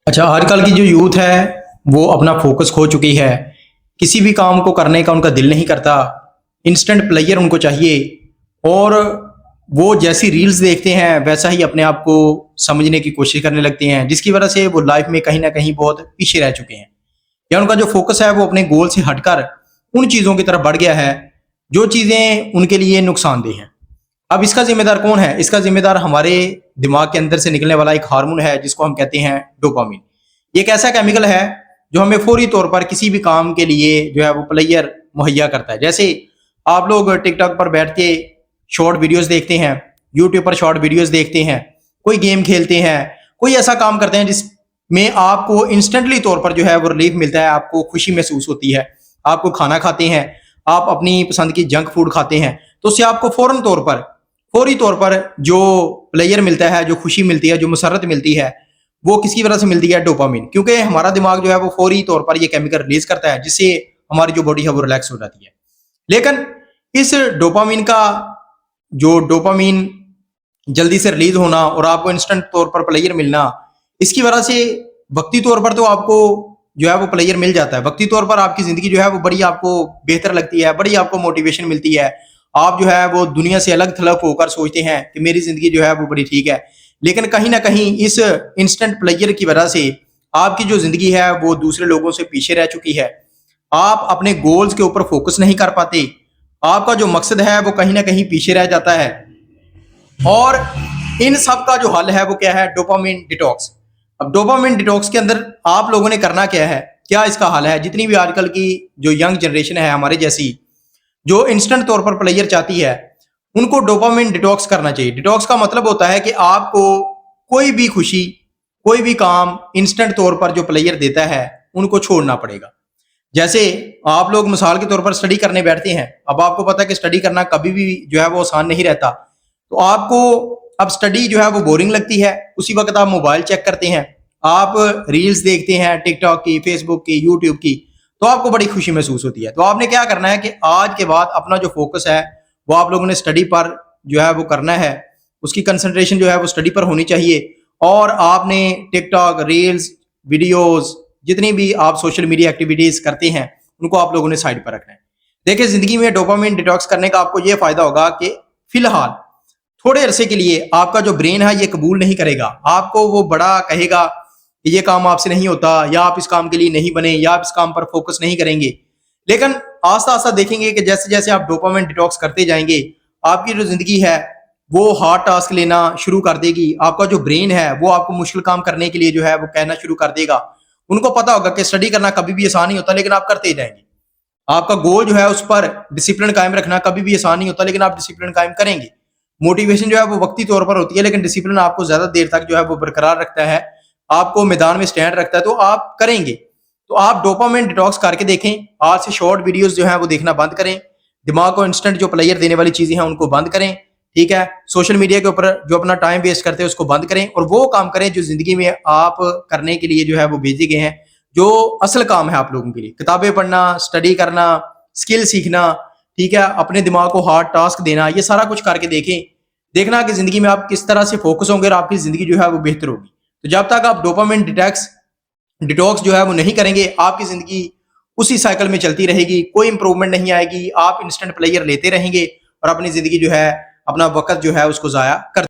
अच्छा, आजकल की जो यूथ है वो अपना फोकस खो चुकी है। किसी भी काम को करने का उनका दिल नहीं करता। इंस्टेंट प्लेयर उनको चाहिए और वो जैसी रील्स देखते हैं वैसा ही अपने आप को समझने की कोशिश करने लगते हैं, जिसकी वजह से वो लाइफ में कहीं ना कहीं बहुत पीछे रह चुके हैं। या उनका जो फोकस है वो अपने गोल से हटकर उन चीज़ों की तरफ बढ़ गया है जो चीज़ें उनके लिए नुकसानदेह हैं। अब इसका जिम्मेदार कौन है? इसका जिम्मेदार हमारे दिमाग के अंदर से निकलने वाला एक हार्मोन है जिसको हम कहते हैं डोपामिन। ये एक ऐसा केमिकल है जो हमें फौरी तौर पर किसी भी काम के लिए जो है वो प्लेयर मुहैया करता है। जैसे आप लोग टिकटॉक पर बैठ के शॉर्ट वीडियोस देखते हैं, यूट्यूब पर शॉर्ट वीडियोस देखते हैं, कोई गेम खेलते हैं, कोई ऐसा काम करते हैं जिसमें आपको इंस्टेंटली तौर पर जो है वो रिलीफ मिलता है, आपको खुशी महसूस होती है। आपको खाना खाते हैं, आप अपनी पसंद की जंक फूड खाते हैं, तो उससे आपको फौरी तौर पर जो प्लेयर मिलता है, जो खुशी मिलती है, जो मसरत मिलती है, वो किसकी वजह से मिलती है? डोपामिन। क्योंकि हमारा दिमाग जो है वो फौरी तौर पर ये केमिकल रिलीज करता है जिससे हमारी जो बॉडी है वो रिलैक्स हो जाती है। लेकिन इस डोपामिन जल्दी से रिलीज होना और आपको इंस्टेंट तौर पर प्लेयर मिलना, इसकी वजह से वक्ती तौर पर तो आपको जो है वो प्लेयर मिल जाता है। वक्ती तौर पर आपकी जिंदगी जो है वो बड़ी आपको बेहतर लगती है, बड़ी आपको मोटिवेशन मिलती है। आप जो है वो दुनिया से अलग थलग होकर सोचते हैं कि मेरी जिंदगी जो है वो बड़ी ठीक है। लेकिन कहीं ना कहीं इस इंस्टेंट प्लेयर की वजह से आपकी जो जिंदगी है वो दूसरे लोगों से पीछे रह चुकी है। आप अपने गोल्स के ऊपर फोकस नहीं कर पाते, आपका जो मकसद है वो कहीं ना कहीं पीछे रह जाता है। और इन सब का जो हल है वो क्या है? Dopamine detox. अब डोपामिन डिटॉक्स के अंदर आप लोगों ने करना क्या है, क्या इसका हल है? जितनी भी आजकल की जो यंग जनरेशन है हमारे जैसी, जो इंस्टेंट तौर पर प्लेयर चाहती है, उनको डोपामिन डिटॉक्स करना चाहिए। डिटॉक्स का मतलब होता है कि आपको कोई भी खुशी, कोई भी काम इंस्टेंट तौर पर जो प्लेयर देता है उनको छोड़ना पड़ेगा। जैसे आप लोग मिसाल के तौर पर स्टडी करने बैठते हैं, अब आपको पता है कि स्टडी करना कभी भी जो है वो आसान नहीं रहता, तो आपको अब स्टडी जो है वो बोरिंग लगती है, उसी वक्त आप मोबाइल चेक करते हैं, आप रील्स देखते हैं टिकटॉक की, फेसबुक की, यूट्यूब की, तो आपको बड़ी खुशी महसूस होती है। तो आपने क्या करना है कि आज के बाद अपना जो फोकस है वो आप लोगों ने स्टडी पर जो है वो करना है, उसकी कंसंट्रेशन जो है वो स्टडी पर होनी चाहिए। और आपने टिकटॉक, रील्स, वीडियोस, जितनी भी आप सोशल मीडिया एक्टिविटीज करते हैं उनको आप लोगों ने साइड पर रखना है। देखिए, जिंदगी में डोपामिन डिटॉक्स करने का आपको ये फायदा होगा कि फिलहाल थोड़े अरसे के लिए आपका जो ब्रेन है ये कबूल नहीं करेगा, आपको वो बड़ा कहेगा कि ये काम आपसे नहीं होता, या आप इस काम के लिए नहीं बने, या आप इस काम पर फोकस नहीं करेंगे। लेकिन आस्ता आस्ता देखेंगे कि जैसे जैसे आप डोपामिन डिटॉक्स करते जाएंगे, आपकी जो जिंदगी है वो हार्ड टास्क लेना शुरू कर देगी। आपका जो ब्रेन है वो आपको मुश्किल काम करने के लिए जो है वो कहना शुरू कर देगा। उनको पता होगा कि स्टडी करना कभी भी आसान नहीं होता, लेकिन आप करते ही जाएंगे। आपका गोल जो है उस पर डिसिप्लिन कायम रखना कभी भी आसान नहीं होता, लेकिन आप डिसिप्लिन कायम करेंगे। मोटिवेशन जो है वो वक्ती तौर पर होती है, लेकिन डिसिप्लिन आपको ज्यादा देर तक जो है वो बरकरार रखता है, आपको मैदान में स्टैंड रखता है, तो आप करेंगे। तो आप डोपामिन डिटॉक्स करके देखें। आज से शॉर्ट वीडियोस जो है वो देखना बंद करें, दिमाग को इंस्टेंट जो प्लेयर देने वाली चीजें हैं उनको बंद करें, ठीक है। सोशल मीडिया के ऊपर जो अपना टाइम वेस्ट करते हैं उसको बंद करें, और वो काम करें जो जिंदगी में आप करने के लिए जो है वो भेजे गए हैं, जो असल काम है आप लोगों के लिए। किताबें पढ़ना, स्टडी करना, स्किल सीखना, ठीक है, अपने दिमाग को हार्ड टास्क देना, ये सारा कुछ करके देखें। देखना कि जिंदगी में आप किस तरह से फोकस होंगे और आपकी जिंदगी जो है वो बेहतर होगी। तो जब तक आप डोपामिन डिटॉक्स जो है वो नहीं करेंगे, आपकी जिंदगी उसी साइकिल में चलती रहेगी, कोई इंप्रूवमेंट नहीं आएगी। आप इंस्टेंट प्लेयर लेते रहेंगे और अपनी जिंदगी जो है, अपना वक्त जो है उसको जाया कर